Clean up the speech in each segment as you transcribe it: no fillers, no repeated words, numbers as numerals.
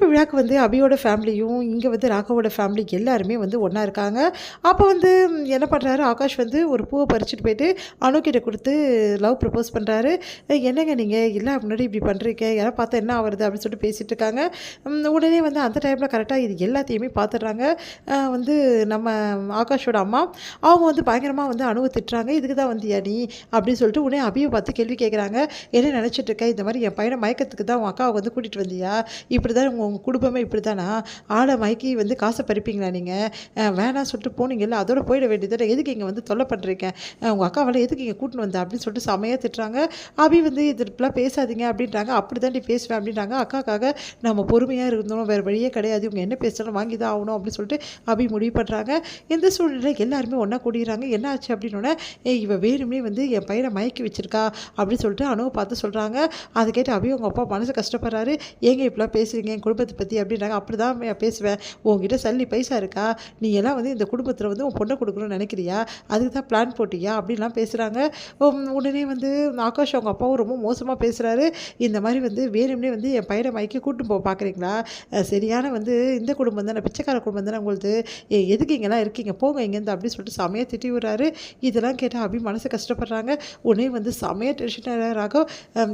விழாக்கு வந்து அபியோட ஃபேமிலியும், இங்க வந்து ராகவோட ஃபேமிலி எல்லாருமே வந்து ஒண்ணா இருக்காங்க. அப்போ வந்து என்ன பண்றாரு, ஆகாஷ் வந்து ஒரு பூவ பறிச்சுட்டு போயிட்டு அனு கிட்ட குடுத்து லவ் ப்ரப்போஸ் பண்றாரு. "என்னங்க நீங்க எல்லார் முன்னாடி இப்படி பண்றீங்க? யாராவது பார்த்தா என்ன ஆவறது?" அப்படின்னு சொல்லிட்டு பேசிட்டு இருக்காங்க. உடனே வந்து அந்த டைம்ல கரெக்ட்டா இது எல்லாத்தையுமே பார்த்துடுறாங்க. வந்து நம்ம ஆகாஷோட அம்மா. அவங்க வந்து பயங்கரமா வந்து அணுவ திட்டுறாங்க. "இதுக்கு தான் வந்தியா நீ?" அப்படின்னு சொல்லிட்டு உடனே அபிய பார்த்து கேள்வி கேட்குறாங்க. "என்ன நினைச்சிட்டு இருக்க? இந்த மாரி என் பையன மயக்கத்துக்கு தான் உன் அக்காவ வந்து கூட்டிட்டு வந்தியா? இப்படி தான் உங்க குடும்பமே இப்படித்தானா? ஆள மயக்கி வந்து காச பறிப்பீங்களா நீங்க? வேணான்னு சொல்லிட்டு போனீங்கல்ல, அதோட போயிட வேண்டியது தானே. எதுக்கு இங்க வந்து தொல்ல பண்றீங்க? உங்க அக்காவெல்லாம் எதுக்கு இங்க கூட்டின்னு வந்த?" அப்படின்னு சொல்லிட்டு செமையா திட்டுறாங்க. அபி வந்து "இப்படிலாம் பேசாதீங்க" அப்படின்றாங்க. "அப்படி தாண்டி பேசுவேன்" அப்படின்றாங்க. அக்காக்காக நம்ம பொறுமையா இருந்தோம். வேற வழியே கிடையாது. இவங்க என்ன பேசினாலும் வாங்கி தான் ஆகணும் அப்படின்னு சொல்லிட்டு அபி முடிவு பண்றாங்க. இந்த சூழ்நிலையில எல்லாருமே ஒண்ணா கூடிறாங்க. என்ன ஆச்சு அப்படின்னோனே, இவ வேணும்னே வந்து என் பையன மயக்கி வச்சிருக்கா" அப்படின்னு சொல்லிட்டு அனுவ பார்த்து சொல்றாங்க. அத கேட்டு அபி அவங்க அப்பா மனசு கஷ்டப்படுறாரு. "ஏங்க இப்படிலாம் பேசுறீங்க என் குடும்பத்த பத்தி?" அப்படின்றாங்க. "அப்படிதான் பேசுவேன். உன்கிட்ட சல்லி பைசா இருக்கா? நீ எல்லாம் வந்து இந்த குடும்பத்துல வந்து உன் பொண்ண குடுக்கணும்னு நினைக்கிறியா? அதுக்கு தான் பிளான் போட்டியா?" அப்படின்லாம் பேசுறாங்க. உடனே வந்து ஆகாஷ் அவங்க அப்பாவும் ரொம்ப மோசமா பேசுறாரு. "இந்த மாரி வந்து வேணும்னே வந்து என் பையன மயக்கி கூட்டின்னு பார்க்குறீங்களா? சரியான வந்து இந்த குடும்பம் தானே, பிச்சைக்கார குடும்பம் தானே உங்களுது. எதுக்கு இங்கலாம் இருக்கீங்க? போங்க இங்கேருந்து" அப்படின்னு சொல்லிட்டு செமையா திட்டி விடுறாரு. இதெல்லாம் கேட்டா அபி மனசு கஷ்டப்படுறாங்க. உடனே வந்து செமையா டென்ஷன் ஆகுறாங்க.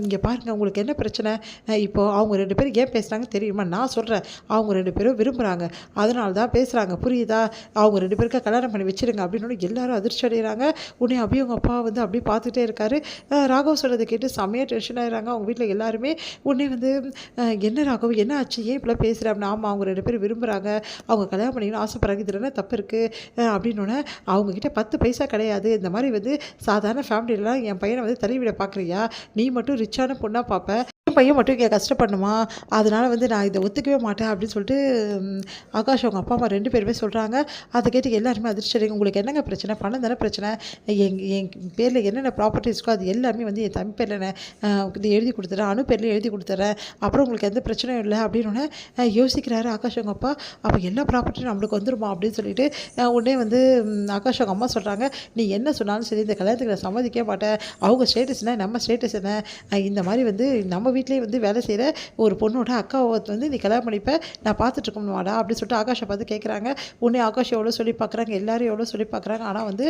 "இங்க பாருங்க உங்களுக்கு என்ன பிரச்சனை? இப்போ அவங்க 2 பேரும் ஏன் பேசுறாங்கன்னு தெரியுமா? நான் சொல்றேன். அவங்க 2 பேரும் விரும்புறாங்க. அதனால தான் பேசுறாங்க. புரியுதா? அவங்க 2 பேருக்கும் கல்யாணம் பண்ணி வச்சுருங்க" அப்படின்னு எல்லாரும் அதிர்ச்சி அடைகிறாங்க. உடனே அபி அவங்க அப்பா வந்து அப்படியே பார்த்துட்டே இருக்காரு. ராகவ் சொல்றத கேட்டு செமையா டென்ஷன் ஆயிடுறாங்க அவங்க வீட்ல எல்லாருமே. உடனே வந்து "என்ன ராகவ் என்ன ஆச்சு? ஏன் இப்படிலாம் பேசுற?" அப்படின்னா, "ஆமா அவங்க 2 பேரும் விரும்புறாங்க. அவங்க கல்யாணம் பண்ணிக்கணும்னு ஆசைப்படுறாங்க. இதுல என்ன தப்பு இருக்கு?" அப்படின்னோனே, "அவங்க கிட்ட 10 பைசா கிடையாது. இந்த மாரி வந்து சாதாரண ஃபேமிலிலலாம் என் பையன வந்து தள்ளிவிட பார்க்குறியா? நீ மட்டும் ரிச்சான பொண்ணா பார்ப்ப. என் பையன் மட்டும் இங்க கஷ்டப்படணுமா? அதனால வந்து நான் இத ஒத்துக்கவே மாட்டேன்" அப்படின்னு சொல்லிட்டு ஆகாஷ் அவங்க அப்பா, அம்மா 2 பேருமே சொல்றாங்க. அத கேட்டு எல்லாருமே அதிர்ச்சி அடைங்க. "உங்களுக்கு என்னங்க பிரச்சனை? பணம் தானே பிரச்சனை. என் பேர்ல என்னென்ன ப்ராப்பர்ட்டீஸ் இருக்கோ அது எல்லாமே வந்து என் தம்பி பேர்ல இது எழுதி குடுத்துறேன். அனு பேர்லயும் எழுதி குடுத்துறேன். அப்புறம் உங்களுக்கு எந்த பிரச்சனையும் இல்ல" அப்படின்னோனே யோசிக்கிறாரு ஆகாஷ் அவங்க அப்பா. "அப்ப எல்லா ப்ராப்பர்ட்டியும் நம்மளுக்கு வந்துருமா?" அப்படின்னு சொல்லிட்டு உடனே வந்து ஆகாஷ் அவங்க அம்மா சொல்றாங்க, "நீ என்ன சொன்னாலும் சரி இந்த கல்யாணத்துக்கு நான் சம்மதிக்கவே மாட்டேன். அவங்க ஸ்டேட்டஸ் என்ன? நம்ம ஸ்டேட்டஸ் என்ன? இந்த மாரி வந்து நம்ம வீட்லயே வந்து வேலை செய்ற ஒரு பொண்ணோட அக்காவ வந்து நீ கல்யாணம் பண்ணிப்ப. நான் பார்த்துட்டு இருக்கணுமாடா?" அப்படின்னு சொல்லிட்டு ஆகாஷை பார்த்து கேட்குறாங்க. உடனே ஆகாஷ் எவ்வளோ சொல்லி பார்க்குறாங்க. எல்லாரும் எவ்வளோ சொல்லி பார்க்குறாங்க. ஆனா வந்து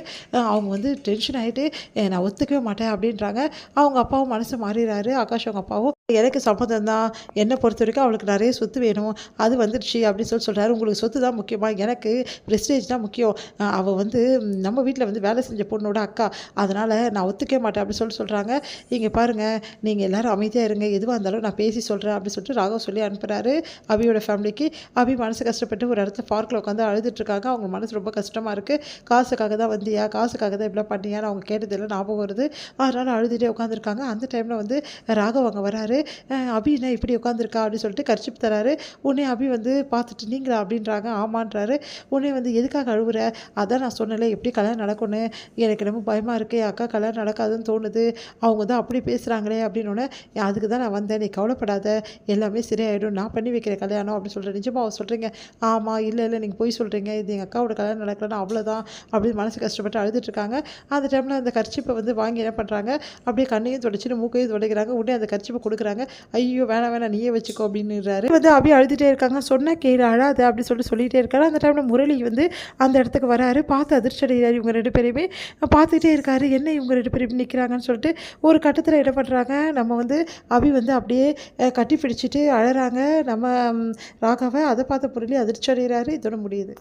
அவங்க வந்து டென்ஷன் ஆயிட்டு நான் ஒத்துக்கவே மாட்டேன் அப்படின்றாங்க. அவங்க அப்பாவும் மனசு மாறிறாரு. ஆகாஷ் அவங்க அப்பாவும் "எனக்கு சம்மதம் தான். என்ன பொறுத்தவரைக்கும் அவளுக்கு நெறைய சொத்து வேணும். அது வந்துடுச்சு" அப்படின்னு சொல்றாரு. "உங்களுக்கு சொத்து தான் முக்கியமா? எனக்கு பிரஸ்டீஜ் தான் முக்கியம். அவ வந்து நம்ம வீட்ல வந்து வேலை செஞ்ச பொண்ணோட அக்கா. அதனால நான் ஒத்துக்கவே மாட்டேன்" அப்படின்னு சொல்றாங்க. "இங்க பாருங்க, நீங்க எல்லாரும் அமைதியா இருங்க. எதுவா இருந்தாலும் நான் பேசி சொல்றேன்" அப்படின்னு சொல்லிட்டு ராகவ் சொல்லி அனுப்புறாரு அபியோட ஃபேமிலிக்கு. அபி மனசு கஷ்டப்பட்டு ஒரு இடத்துல பார்க்ல உட்காந்து அழுதுட்டு இருக்காங்க. அவங்க மனசு ரொம்ப கஷ்டமா இருக்கு. "காசுக்காக தான் வந்தியா? காசுக்காக தான் இப்படிலாம் பண்ணியான்னு" அவங்க கேட்டதெல்லாம் ஞாபகம் வருது. அதனால அழுதுட்டே உட்காந்துருக்காங்க. அந்த டைம்ல வந்து ராகவ் அங்க வராரு. "அபி என்ன இப்படி உட்காந்துருக்கா?" அப்படின்னு சொல்லிட்டு கர்ச்சீப் தராரு. உடனே அபி வந்து பார்த்துட்டு, "நீங்களா?" அப்படின்றாங்க. "ஆமான்றாரு." உடனே வந்து "எதுக்காக அழுவுற?" "அதான் நான் சொன்னேன்ல எப்படி கல்யாணம் நடக்கும்னு. எனக்கு ரொம்ப பயமா இருக்கு. என் அக்கா கல்யாணம் நடக்காதுன்னு தோணுது. அவங்க தான் அப்படி பேசுறாங்களே" அப்படின்னோனே, "அதுக்கு தான் நான் வந்தேன். நீ கவலைப்படாத. எல்லாமே சரியாயிடும். நான் பண்ணி வைக்கிறேன் கல்யாணம்" அப்படின்னு சொல்றேன். "நிஜமாவா சொல்றீங்க?" "ஆமா." "இல்ல நீங்க பொய் சொல்றீங்க. இது எங்க அக்காவோட கல்யாணம் நடக்கலன்னா அவ்வளோதான்" அப்படின்னு மனசு கஷ்டப்பட்டு அழுதுட்டு இருக்காங்க. அந்த டைம்ல அந்த கர்ச்சீப்ப வந்து வாங்கி என்ன பண்றாங்க, அப்படியே கண்ணையும் துடைச்சுட்டு மூக்கையும் துடைக்கிறாங்க. உடனே அந்த கர்ச்சீப்ப குடுக்குறாங்க. "ஐயோ! வேணாம் நீயே வச்சுக்கோ" அப்படின்னுறாரு. வந்து அப்படியே அழுதுட்டே இருக்காங்க. "சொன்னா கேளு, அழாத" அப்படின்னு சொல்லிட்டே இருக்காரு. அந்த டைம்ல முரளி வந்து அந்த இடத்துக்கு வராரு. பார்த்து அதிர்ச்சி அடைகிறாரு. இவங்க 2 பேரையுமே பார்த்துட்டே இருக்காரு. என்ன இவங்க 2 பேரும் இப்படி நிற்கிறாங்கன்னு சொல்லிட்டு ஒரு கட்டத்துல என்ன பண்றாங்க, நம்ம வந்து அபி வந்து அப்படியே கட்டி பிடிச்சிட்டு அழறாங்க நம்ம ராகவ. அத பார்த்த முரளி அதிர்ச்சி அடைகிறாரு. இதோட முடியுது.